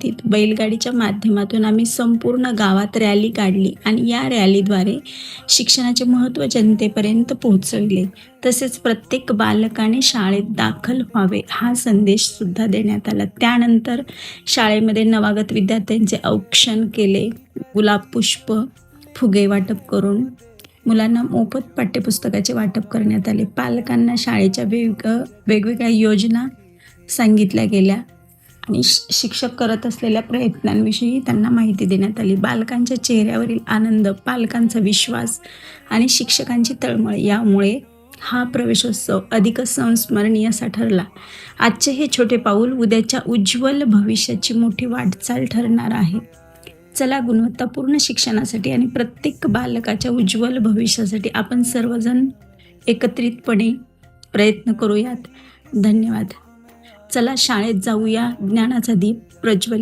तिथं बैलगाडीच्या माध्यमातून आम्ही संपूर्ण गावात रॅली काढली आणि या रॅलीद्वारे शिक्षणाचे महत्त्व जनतेपर्यंत पोहोचवले. तसेच प्रत्येक बालकाने शाळेत दाखल व्हावे हा संदेशसुद्धा देण्यात आला. त्यानंतर शाळेमध्ये नवागत विद्यार्थ्यांचे औक्षण केले. गुलाब पुष्प, फुगे वाटप करून मुलांना मोफत पाठ्यपुस्तकाचे वाटप करण्यात आले. पालकांना शाळेच्या वेगवेगळ्या योजना सांगितल्या गेल्या आणि शिक्षक करत असलेल्या प्रयत्नांविषयी त्यांना माहिती देण्यात आली. बालकांच्या चेहऱ्यावरील आनंद, पालकांचा विश्वास आणि शिक्षकांची तळमळ यामुळे हा प्रवेशोत्सव अधिक संस्मरणीय असा ठरला. आजचे हे छोटे पाऊल उद्याच्या उज्ज्वल भविष्याची मोठी वाटचाल ठरणार आहे. चला, गुणवत्तापूर्ण शिक्षणासाठी आणि प्रत्येक बालकाच्या उज्ज्वल भविष्यासाठी आपण सर्वजण एकत्रितपणे प्रयत्न करूयात. धन्यवाद. चला शाळेत जाऊया, ज्ञानाचा दीप प्रज्वलित